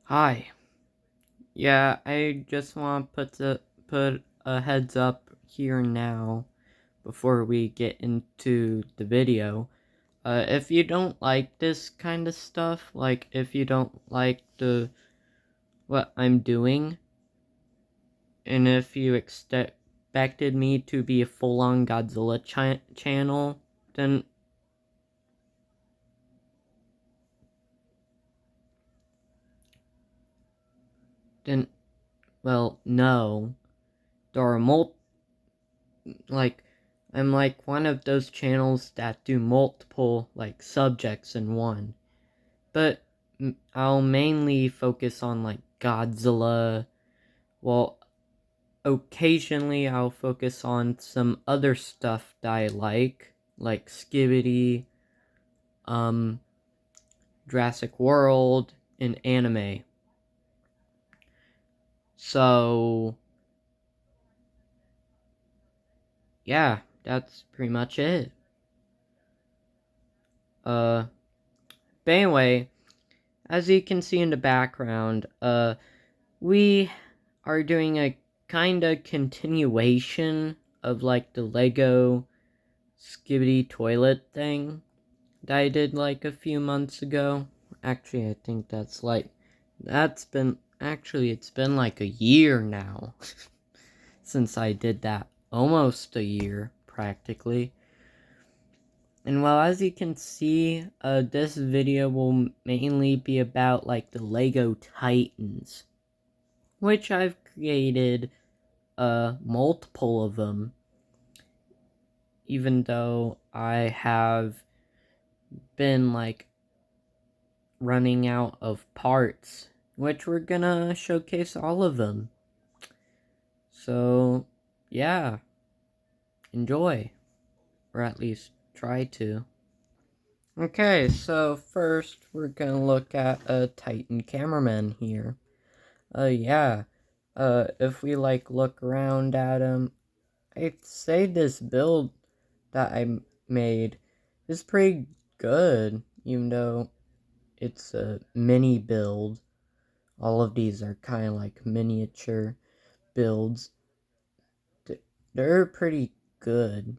Hi. Yeah, I just want to put a heads up here now before we get into the video. If you don't like this kind of stuff, like if you don't like what I'm doing, and if you expected me to be a full-on Godzilla channel, then then well, no. There are like I'm like one of those channels that do multiple like subjects in one. But I'll mainly focus on like Godzilla. Well, occasionally I'll focus on some other stuff that I like Skibidi, um, Jurassic World, and anime. So, yeah, that's pretty much it. But anyway, as you can see in the background, we are doing a kinda continuation of like the Lego Skibidi Toilet thing that I did like a few months ago. Actually, I think it's been like a year now since I did that. Almost a year, practically. And well, as you can see, this video will mainly be about like the Lego Titans, which I've created multiple of them, even though I have been like running out of parts, which we're gonna showcase all of them. So, yeah, enjoy, or at least try to. Okay, so first we're gonna look at a Titan cameraman here. Yeah, if we like look around at him, I'd say this build that I made is pretty good, even though it's a mini build. All of these are kind of like miniature builds. They're pretty good.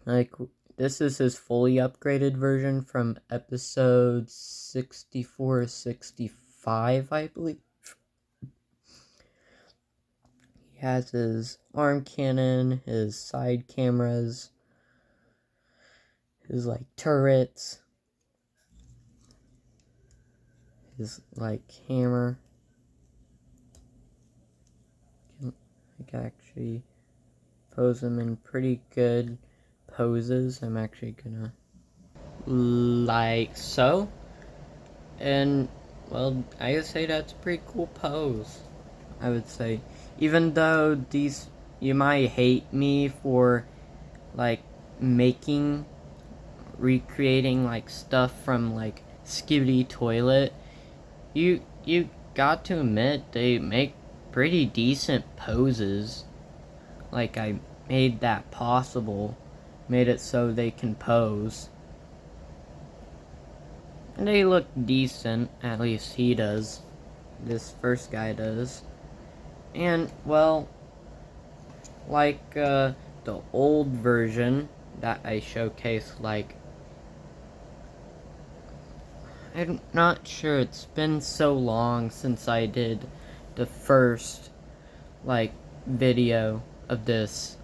Like, this is his fully upgraded version from episode 64-65, I believe. He has his arm cannon, his side cameras, his like turrets, his like hammer. I can actually pose him in pretty good poses. I'm actually gonna like so. And well, I would say that's a pretty cool pose. I would say, even though you might hate me for like making recreating like stuff from like Skibidi Toilet, you got to admit they make pretty decent poses. Like, I made that possible, made it so they can pose. And they look decent, at least he does. This first guy does. And, well, like the old version that I showcased, like, I'm not sure, it's been so long since I did the first, like, video of this,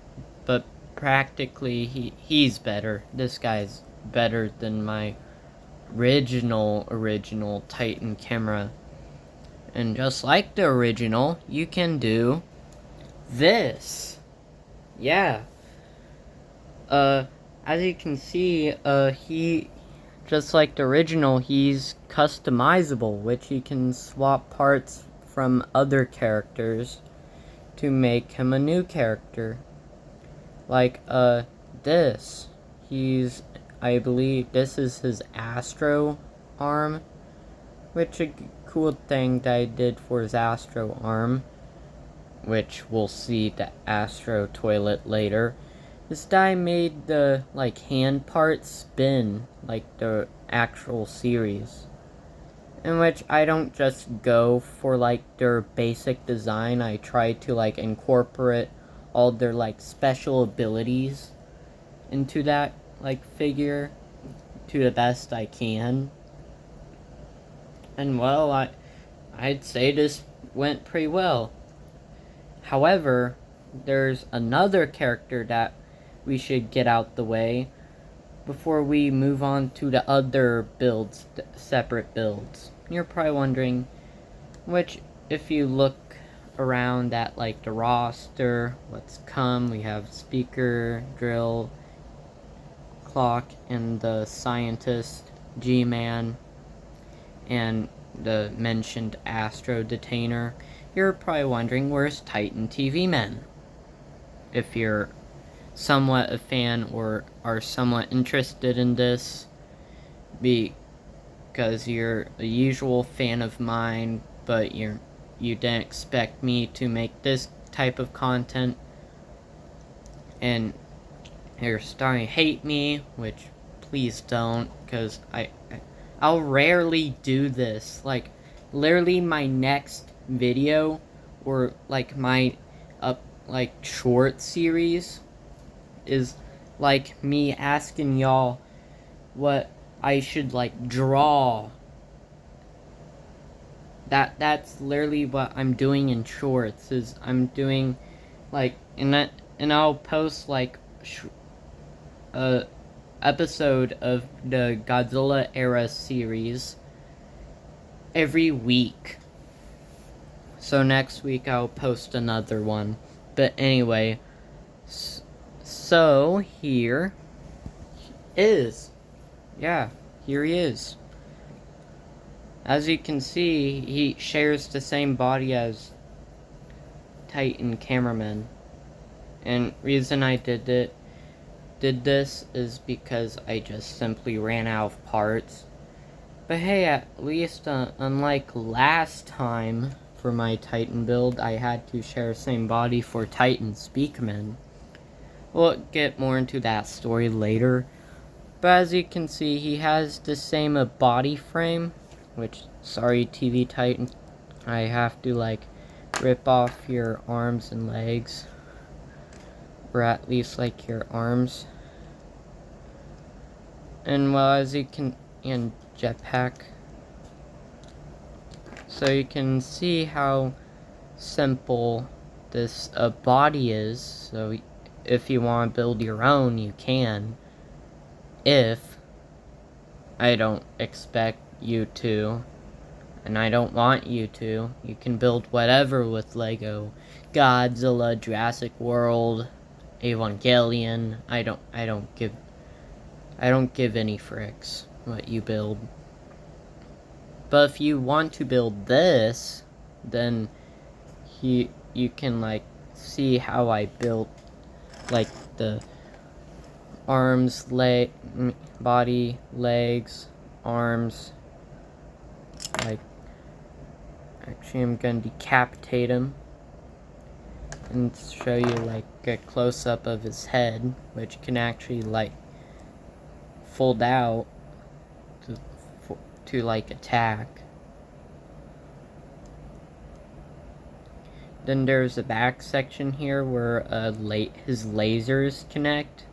but practically he's better. This guy's better than my original Titan camera. And just like the original, you can do this. Yeah. As you can see, he, just like the original, he's customizable, which you can swap parts from other characters to make him a new character. Like, this. I believe this is his Astro arm, which a cool thing that I did for his Astro arm, which we'll see the Astro Toilet later, this guy made the, like, hand part spin, like the actual series. in which I don't just go for like their basic design. I try to like incorporate all their like special abilities into that like figure to the best I can. And well, I'd say this went pretty well. However, there's another character that we should get out the way before we move on to the other builds, separate builds. You're probably wondering, which if you look around at like the roster, what's come, we have Speaker, Drill, Clock, and the Scientist, G-Man, and the mentioned Astro Detainer. You're probably wondering, where's Titan TV Men? If you're somewhat a fan or are somewhat interested in this, because you're a usual fan of mine, but you didn't expect me to make this type of content, and you're starting to hate me, which please don't, because I'll rarely do this. Like, literally my next video, or like my like short series, is like me asking y'all what I should like draw. That's literally what I'm doing in shorts. Is I'm doing like and I'll post like a episode of the Godzilla era series every week. So next week I'll post another one. But anyway, so here is, yeah, here he is. As you can see, he shares the same body as Titan Cameraman. And reason I did this is because I just simply ran out of parts. But hey, at least unlike last time for my Titan build, I had to share the same body for Titan Speakman. We'll get more into that story later. But as you can see, he has the same body frame, which, sorry TV Titan, I have to like rip off your arms and legs, or at least like your arms. And well, as you can, and jetpack, so you can see how simple this body is. So if you want to build your own, you can. If I don't expect you to, and I don't want you to, you can build whatever with Lego. Godzilla, Jurassic World, Evangelion. I don't give any fricks what you build. But if you want to build this, then you can like see how I built like the arms, body, legs, arms. Like, actually I'm gonna decapitate him and show you like a close-up of his head, which can actually like fold out to like attack. Then there's a back section here where his lasers connect.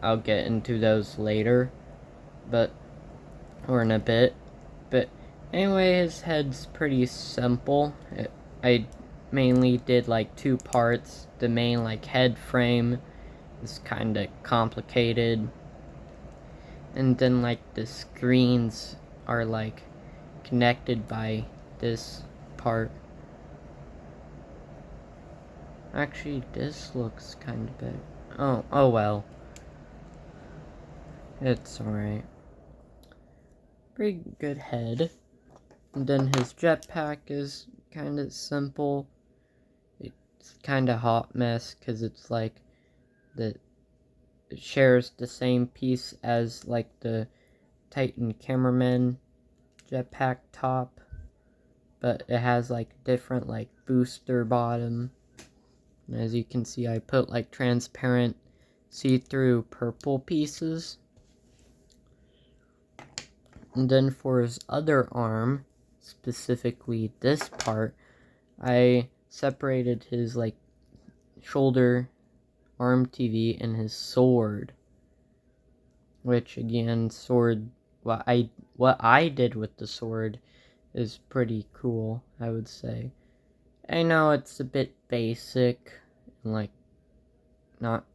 I'll get into those later, or in a bit. But anyway, his head's pretty simple. I mainly did like two parts. The main like head frame is kind of complicated, and then like the screens are like connected by this part. Actually, this looks kind of big. Oh well. It's alright. Pretty good head. And then his jetpack is kind of simple. It's kind of hot mess because it's like it shares the same piece as like the Titan Cameraman jetpack top, but it has like different like booster bottom. And as you can see, I put like transparent see-through purple pieces. And then for his other arm, specifically this part, I separated his like shoulder, arm TV, and his sword. Which again, sword, what I did with the sword is pretty cool, I would say. I know it's a bit basic and like not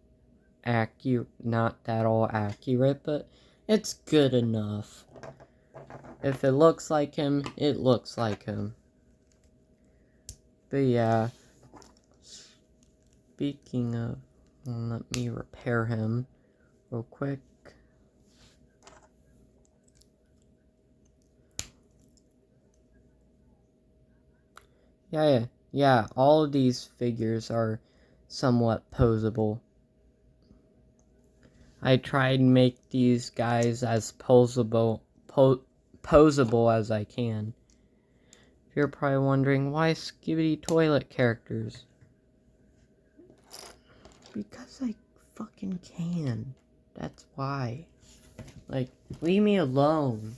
that all accurate, but it's good enough. If it looks like him, it looks like him. But yeah, speaking of, let me repair him real quick. Yeah, all of these figures are somewhat posable. I tried to make these guys as posable as I can. You're probably wondering, why Skibidi Toilet characters? Because I fucking can. That's why. Like, leave me alone.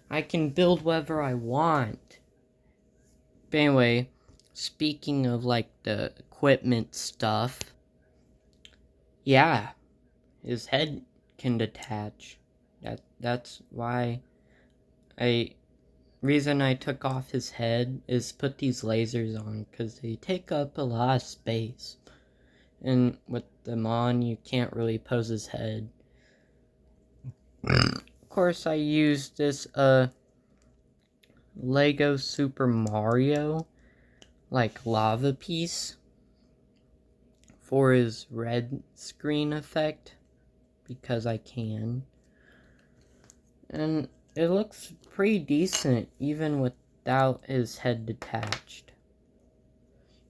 I can build whatever I want. But anyway, speaking of like the equipment stuff, yeah, his head can detach. That's why reason I took off his head is put these lasers on, because they take up a lot of space. And with them on, you can't really pose his head. Of course, I used this Lego Super Mario like lava piece for his red screen effect, because I can. And it looks pretty decent even without his head detached.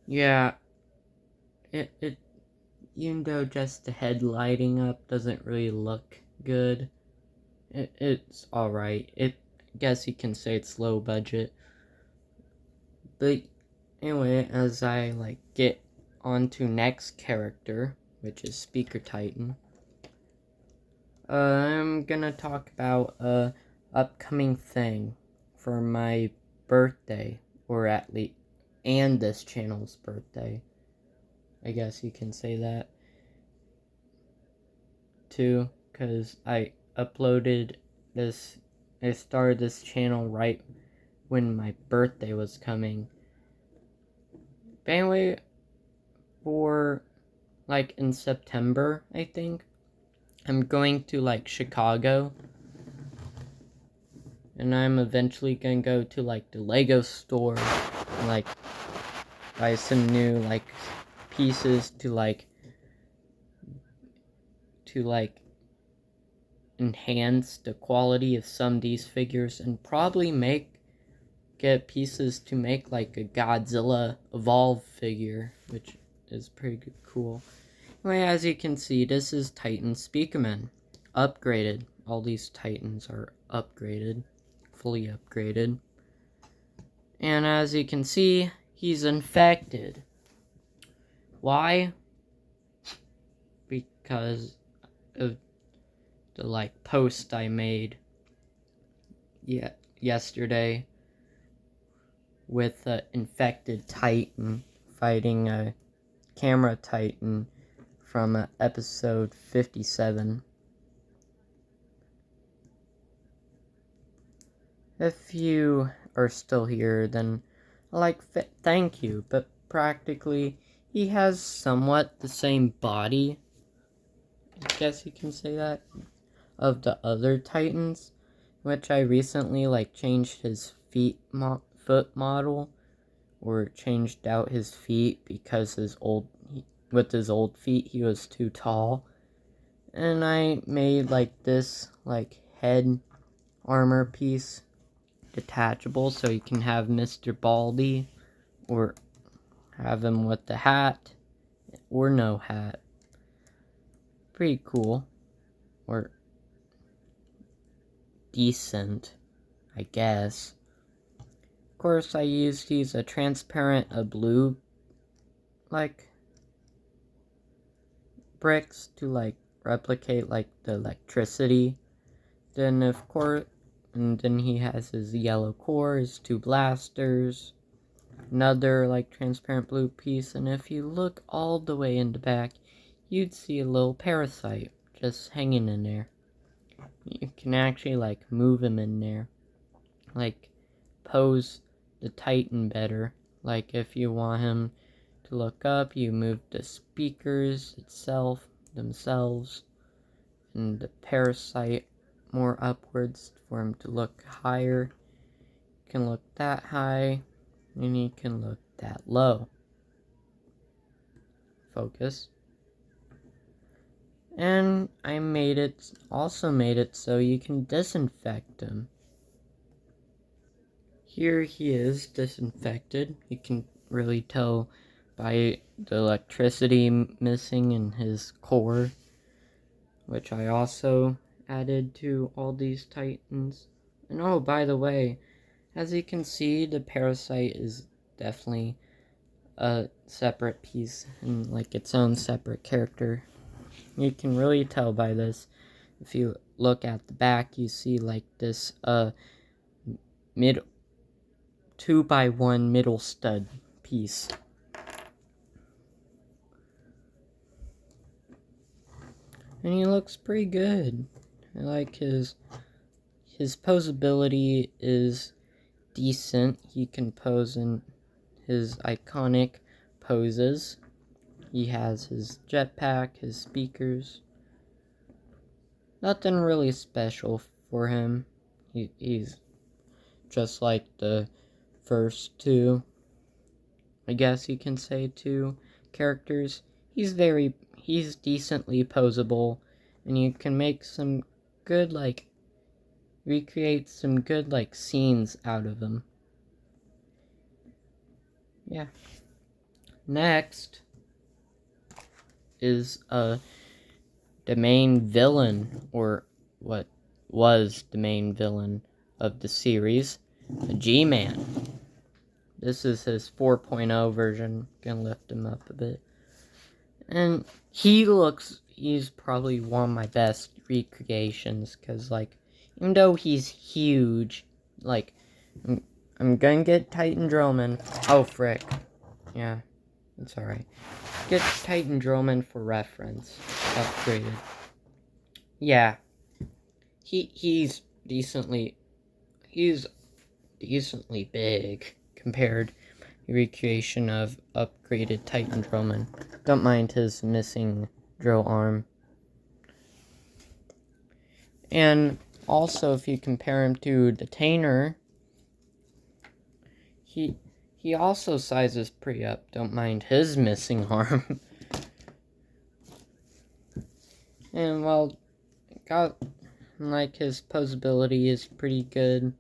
Yeah, it even though just the head lighting up doesn't really look good, it's alright. I guess you can say it's low budget. But anyway, as I like get on to next character, which is Speaker Titan, I'm gonna talk about a upcoming thing for my birthday, or at least, and this channel's birthday. I guess you can say that too, because I started this channel right when my birthday was coming. But anyway, for like in September, I think, I'm going to like Chicago, and I'm eventually gonna go to like the Lego store and like buy some new like pieces to enhance the quality of some of these figures, and probably get pieces to make like a Godzilla Evolve figure, which is pretty cool. Anyway, as you can see, this is Titan Speakerman, upgraded. All these Titans are upgraded, fully upgraded. And as you can see, he's infected. Why? Because of the like post I made yesterday with an infected Titan fighting a camera Titan from episode 57. If you are still here, then thank you, but practically he has somewhat the same body, I guess you can say that, of the other Titans, which I recently changed his foot model, or changed out his feet because with his old feet he was too tall, and I made this head armor piece detachable, so you can have Mr. Baldy, or have him with the hat, or no hat. Pretty cool, or decent, I guess. Of course, I used these transparent blue bricks to replicate the electricity. Then of course And then he has his yellow core, his 2 blasters, another like transparent blue piece, and if you look all the way in the back, you'd see a little parasite just hanging in there. You can actually like move him in there, like pose the Titan better. Like if you want him to look up, you move the speakers themselves, and the parasite more upwards for him to look higher. You can look that high, and you can look that low. Focus. And I also made it so you can disinfect him. Here he is disinfected. You can really tell by the electricity missing in his core, which I also added to all these Titans. And oh, by the way, as you can see, the parasite is definitely a separate piece and like its own separate character. You can really tell by this. If you look at the back, you see like this 2x1 middle stud piece. And he looks pretty good. I like his posability is decent. He can pose in his iconic poses. He has his jetpack, his speakers. Nothing really special for him. He's just like the first 2, I guess you can say, 2 characters. He's decently posable, and you can make some good, like, recreate some good, like, scenes out of him. Yeah. Next is the main villain, or what was the main villain of the series, the G-Man. This is his 4.0 version. Gonna lift him up a bit. And he's probably one of my best recreations, because, like, even though he's huge, like, I'm gonna get Titan Drillman. Oh, frick. Yeah, it's alright. Get Titan Drillman for reference. Upgraded. Yeah. He's decently big compared to recreation of upgraded Titan Drillman. Don't mind his missing drill arm. And also, if you compare him to the Tainer, he also sizes pretty up. Don't mind his missing arm. And well, his posability is pretty good.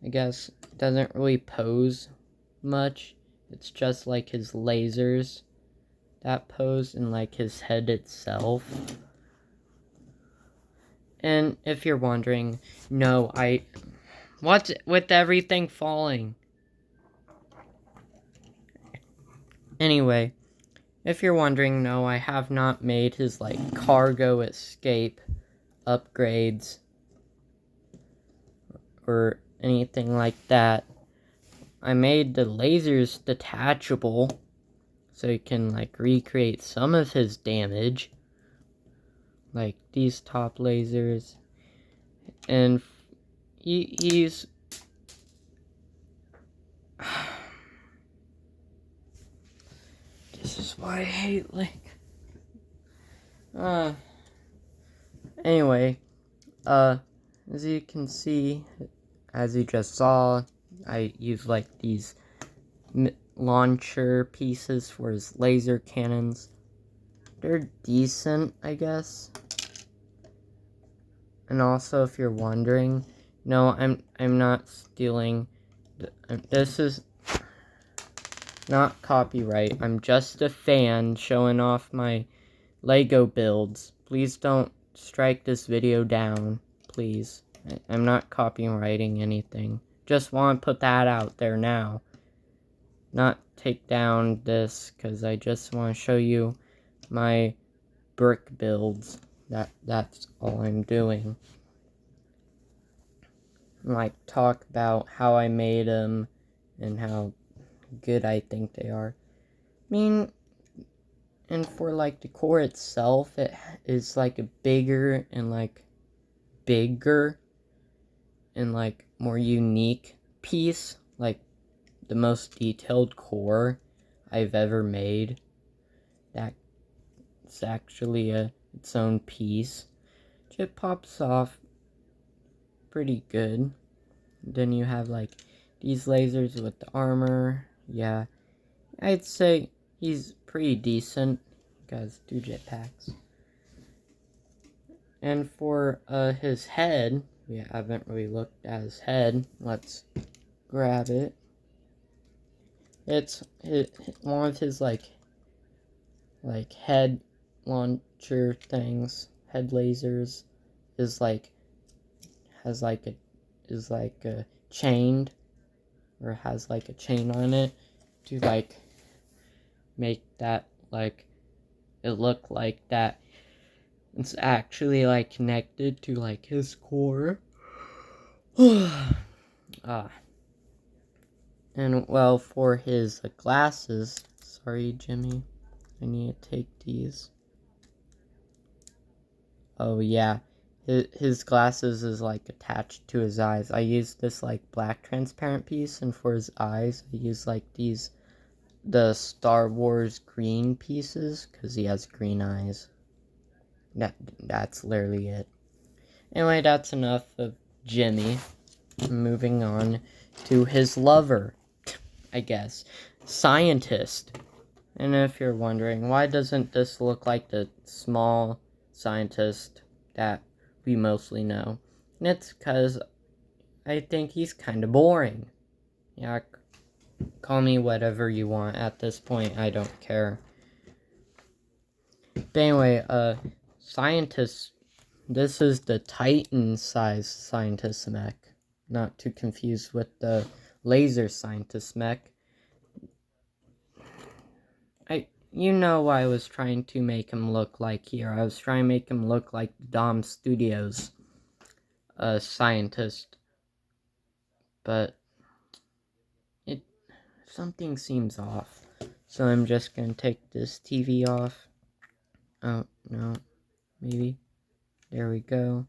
I guess doesn't really pose much. It's just like his lasers that pose, and like his head itself. And if you're wondering, no, what's with everything falling? Anyway, if you're wondering, no, I have not made his, like, cargo escape upgrades or anything like that. I made the lasers detachable so you can, like, recreate some of his damage. Like these top lasers. And he's... This is why I hate Link. Anyway, as you can see, as you just saw, I use like these launcher pieces for his laser cannons. They're decent, I guess. And also, if you're wondering, no, I'm not stealing. This is not copyright. I'm just a fan showing off my Lego builds. Please don't strike this video down, please. I'm not copywriting anything. Just want to put that out there now. Not take down this, because I just want to show you my brick builds. That's all I'm doing. and like talk about how I made them and how good I think they are. I mean, and for like the core itself, it is like a bigger and like more unique piece, like the most detailed core I've ever made. That's actually its own piece. It pops off pretty good. Then you have like these lasers with the armor. Yeah, I'd say he's pretty decent. Guys do jetpacks. And for his head, we haven't really looked at his head. Let's grab it. It's one of his like head launcher things, head lasers, is like has like a is like chained, or has like a chain on it to like make that like it look like that it's actually like connected to like his core. And well, for his glasses, sorry Jimmy, I need to take these. Oh yeah, his glasses is like attached to his eyes. I used this like black transparent piece, and for his eyes I use like the Star Wars green pieces, because he has green eyes. That's literally it. Anyway, that's enough of Jimmy. Moving on to his lover, I guess. Scientist. And if you're wondering, why doesn't this look like the small scientist that we mostly know? And it's because I think he's kind of boring. Yeah, call me whatever you want at this point, I don't care. But anyway, scientists, this is the Titan-sized scientist mech. Not to confuse with the laser scientist mech. You know why I was trying to make him look like here. I was trying to make him look like Dom Studios scientist. But something seems off. So I'm just gonna take this TV off. Oh, no. Maybe. There we go.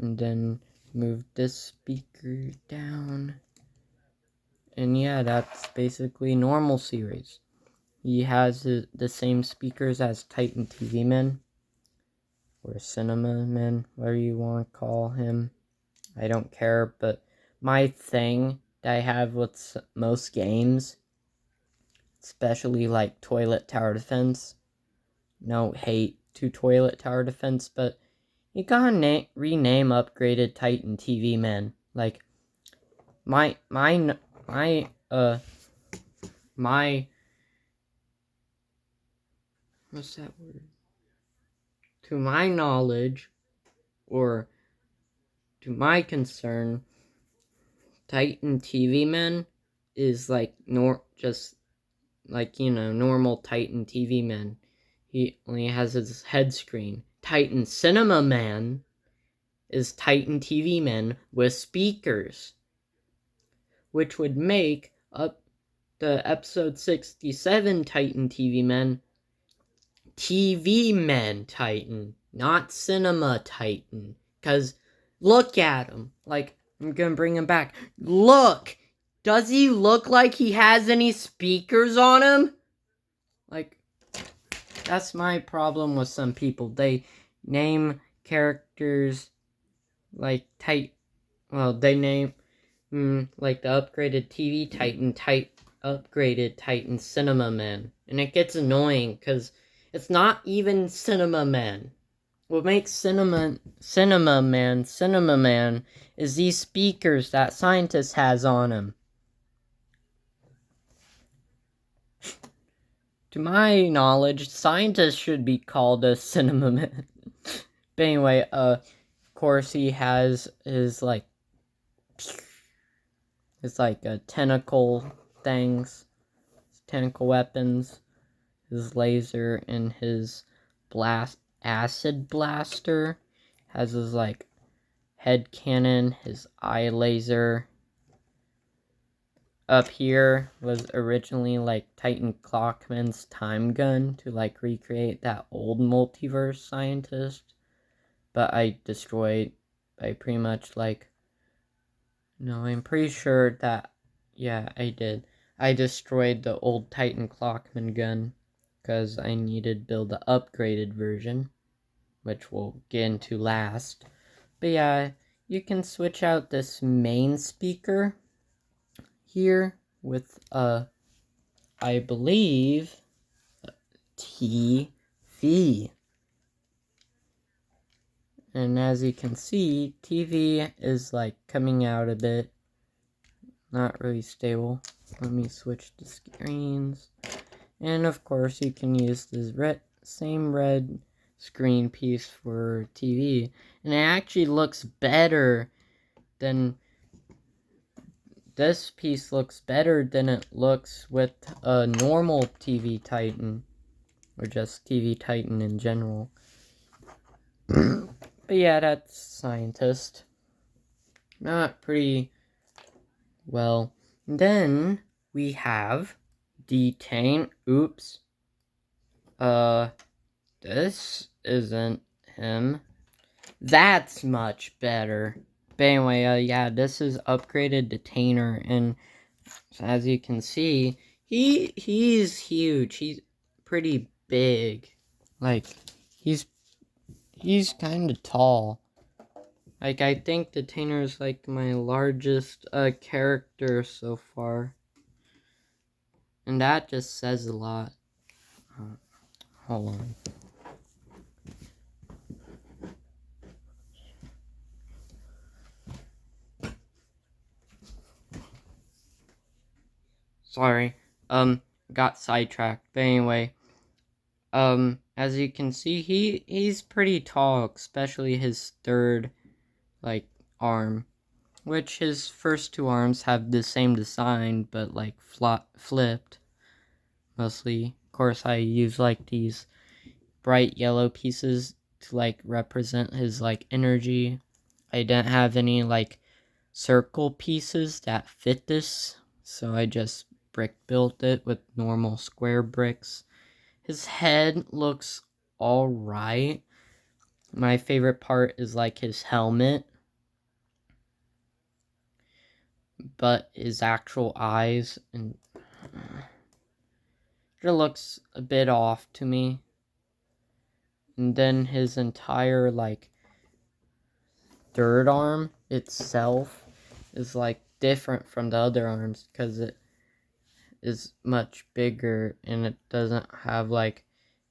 And then move this speaker down. And yeah, that's basically normal series. He has the same speakers as Titan TV Men, or Cinema Men, whatever you want to call him. I don't care, but my thing that I have with most games, especially like Toilet Tower Defense, no hate to Toilet Tower Defense, but you gotta rename upgraded Titan TV Men. Like, my what's that word? To my knowledge, or to my concern, Titan TV Men is like just like, normal Titan TV Men. He only has his head screen. Titan Cinema Man is Titan TV Men with speakers, which would make up the episode 67 Titan TV Men TV Men Titan, not Cinema Titan. Because look at him. Like, I'm gonna bring him back. Look! Does he look like he has any speakers on him? Like, that's my problem with some people. They name characters like they name like the upgraded TV Titan upgraded Titan Cinema Man. And it gets annoying because it's not even Cinema Man. What makes Cinema Man is these speakers that scientist has on him. To my knowledge, scientists should be called a Cinema Man. But anyway, of course he has his tentacle things, tentacle weapons, his laser, and his acid blaster has his head cannon, his eye laser. Up here was originally like Titan Clockman's time gun to like recreate that old multiverse scientist, but I destroyed. I pretty much like. No, I'm pretty sure that. Yeah, I did. I destroyed the old Titan Clockman gun because I needed to build the upgraded version, which we'll get into last. But yeah, you can switch out this main speaker here with I believe TV. And as you can see, TV is like coming out a bit, not really stable. Let me switch the screens. And of course you can use this same red screen piece for TV, and it actually looks better than this piece looks better than it looks with a normal TV Titan, or just TV Titan in general. But yeah, that's scientist. Not pretty well. And then we have Detain. Oops. This isn't him. That's much better. But anyway, yeah, this is upgraded Detainer, and as you can see, he's huge. He's pretty big. Like, he's kind of tall. Like, I think Detainer is like my largest character so far, and that just says a lot. Hold on. Sorry, got sidetracked. But anyway, as you can see, he's pretty tall, especially his third, like, arm. Which his first two arms have the same design, but, like, flipped. Mostly. Of course, I use, like, these bright yellow pieces to, like, represent his, like, energy. I didn't have any, like, circle pieces that fit this, so I just brick built it with normal square bricks. His head looks alright. My favorite part is like his helmet, but his actual eyes, and it looks a bit off to me. And then his entire like third arm itself is like different from the other arms because it is much bigger and it doesn't have like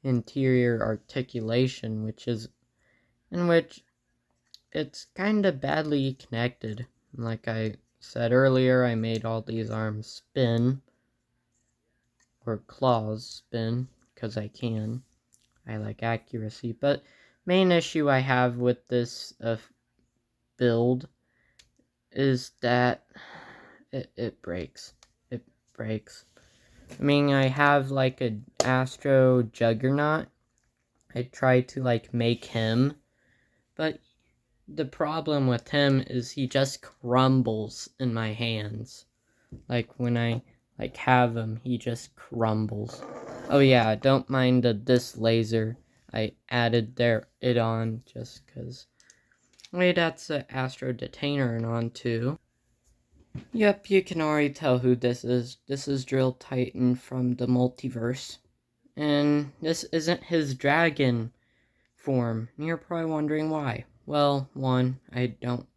interior articulation, which it's kind of badly connected. Like I said earlier, I made all these arms spin, or claws spin, because I can. I like accuracy, but main issue I have with this build is that it breaks. It breaks. I mean, I have like a Astro Juggernaut. I tried to like make him, but the problem with him is he just crumbles in my hands. Like when I like have him, he just crumbles. Oh yeah, don't mind this laser. I added it on just because. Wait, that's the Astro Detainer and on too. Yep, you can already tell who this is. This is Drill Titan from the multiverse. And this isn't his dragon form. And you're probably wondering why. Well, one, I don't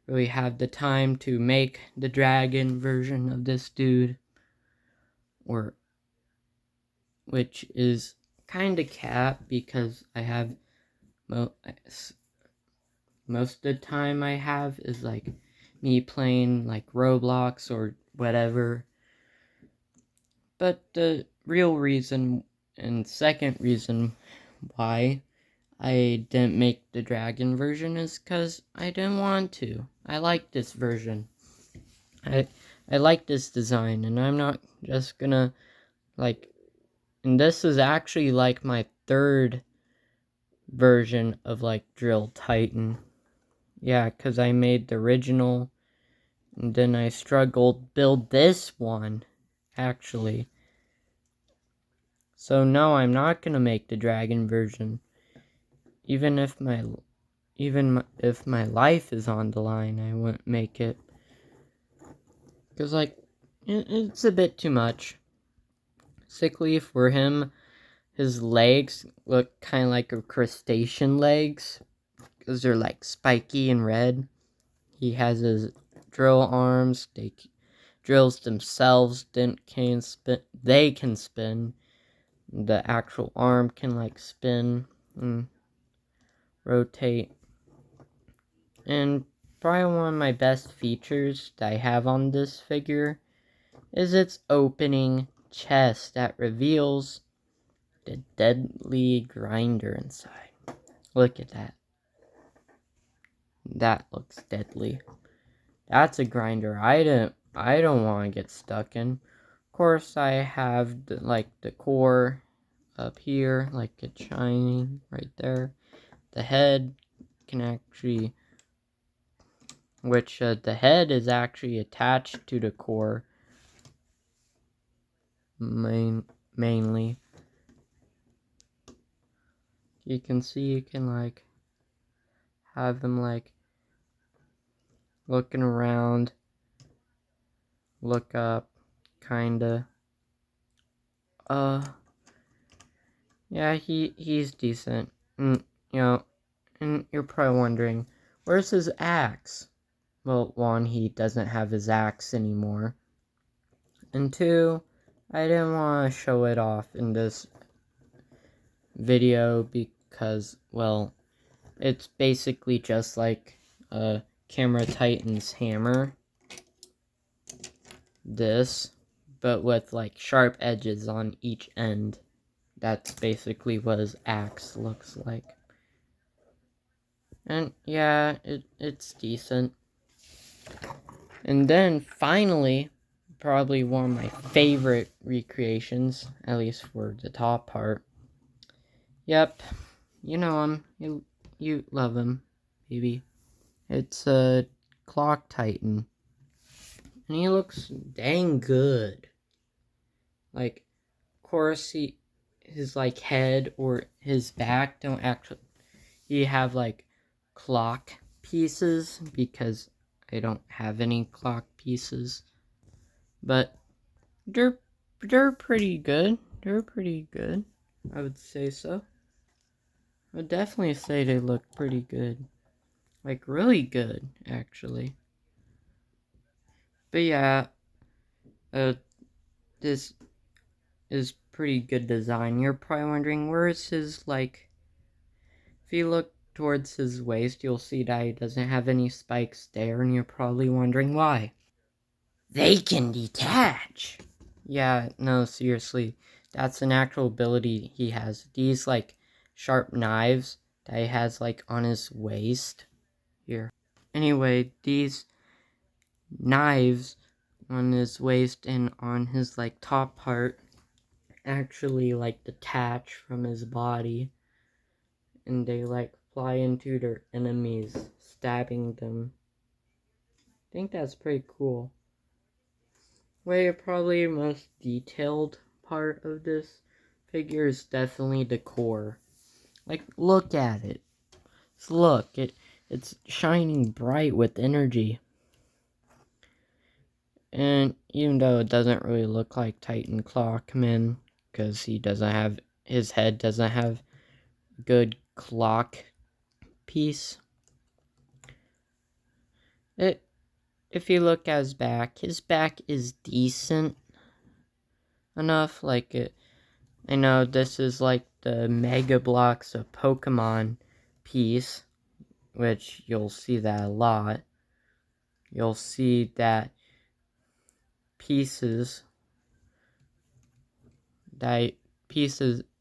really have the time to make the dragon version of this dude. Which is kind of cap because I have most of the time I have is like me playing like Roblox or whatever. But the real reason and second reason why I didn't make the dragon version is because I didn't want to. I like this version. I like this design, and I'm not just gonna like. And this is actually like my third version of like Drill Titan. Yeah, because I made the original, and then I struggled build this one, actually. So no, I'm not gonna make the dragon version. Even if my life is on the line, I wouldn't make it. Because, like, it's a bit too much. Sickly for him, his legs look kind of like a crustacean legs. Because they're, like, spiky and red. He has his drill arms. Drills themselves can spin. They can spin. The actual arm can, like, spin and rotate. And probably one of my best features that I have on this figure is its opening chest that reveals the deadly grinder inside. Look at that. That looks deadly. That's a grinder I don't want to get stuck in. Of course, I have the core up here, like it's shining right there. The head can actually, the head is actually attached to the core mainly. You can see you can like have them like looking around, look up, kinda. Yeah, he's decent. And, and you're probably wondering, where's his axe? Well, one, he doesn't have his axe anymore. And two, I didn't want to show it off in this video because, well, it's basically just like a Camera Titans hammer. This, but with like sharp edges on each end. That's basically what his axe looks like. And yeah, it's decent. And then finally, probably one of my favorite recreations, at least for the top part. Yep, you know him. You love him, maybe. It's a Clock Titan. And he looks dang good. Like, of course, his like head or his back don't actually have like clock pieces because I don't have any clock pieces, but they're pretty good. They're pretty good. I would say so. I would definitely say they look pretty good, like really good actually. But yeah, this is pretty good design. You're probably wondering where's his like. If you look towards his waist, you'll see that he doesn't have any spikes there, and you're probably wondering why. They can detach! Yeah, no, seriously. That's an actual ability he has. These, like, sharp knives that he has, like, on his waist. Here. Anyway, these knives on his waist and on his, like, top part actually, like, detach from his body. And they like fly into their enemies, stabbing them. I think that's pretty cool. Probably the most detailed part of this figure is definitely the core. Like, look at it. Just look, it's shining bright with energy. And even though it doesn't really look like Titan Clockman, because his head doesn't have good clock piece. If you look at his back is decent enough. I know this is like the Mega Blocks of Pokemon piece, which you'll see that a lot. You'll see that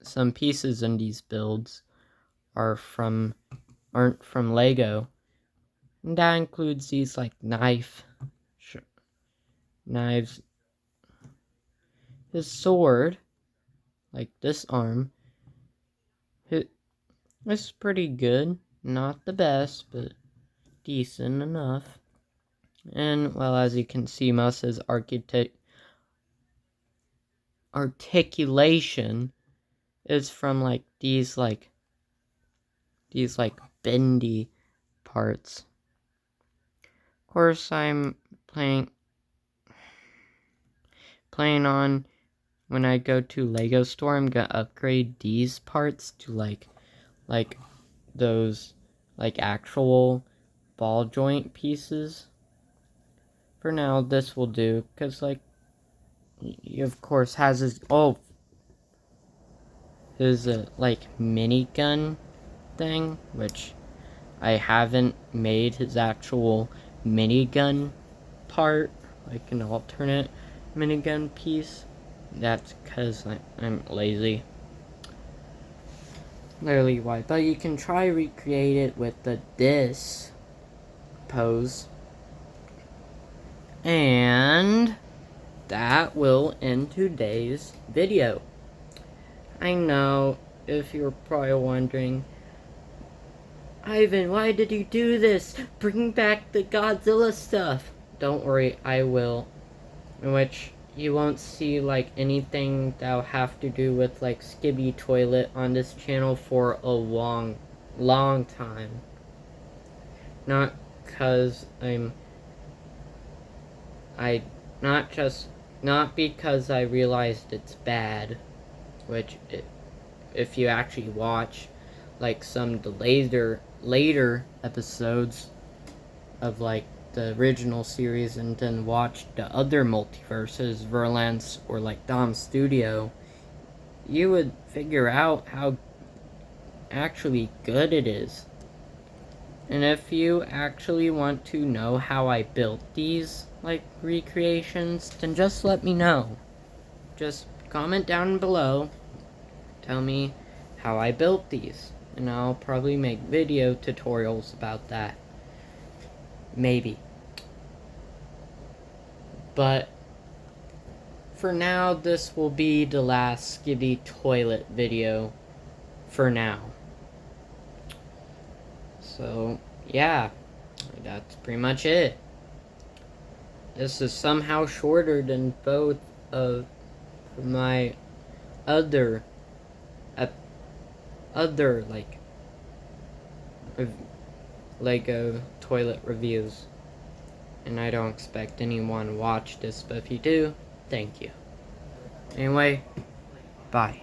some pieces in these builds aren't from Lego. And that includes these like knives. His sword, like this arm, it's pretty good. Not the best, but decent enough. And, well, as you can see, most of his articulation is from, like, these bendy parts. Of course, I'm planning on, when I go to Lego store, I'm gonna upgrade these parts to, like those, like, actual ball joint pieces. For now, this will do, because, like, he of course has his, like, minigun thing, which I haven't made his actual minigun part, like an alternate minigun piece. That's because I'm lazy. Literally why. But you can try recreate it with this pose. And that will end today's video. I know if you're probably wondering, Ivan, why did you do this? Bring back the Godzilla stuff. Don't worry, I will. In which you won't see, like, anything that'll have to do with, like, Skibidi Toilet on this channel for a long time. Not because not because I realized it's bad, which if you actually watch, like, some of the later episodes of, like, the original series and then watch the other multiverses, Verlance or, like, Dom Studio, you would figure out how actually good it is. And if you actually want to know how I built these, like, recreations, then just let me know. Just comment down below, tell me how I built these, and I'll probably make video tutorials about that. Maybe. But for now, this will be the last Skibidi Toilet video for now. So, yeah, that's pretty much it. This is somehow shorter than both of my other like, Lego toilet reviews. And I don't expect anyone to watch this, but if you do, thank you. Anyway, bye.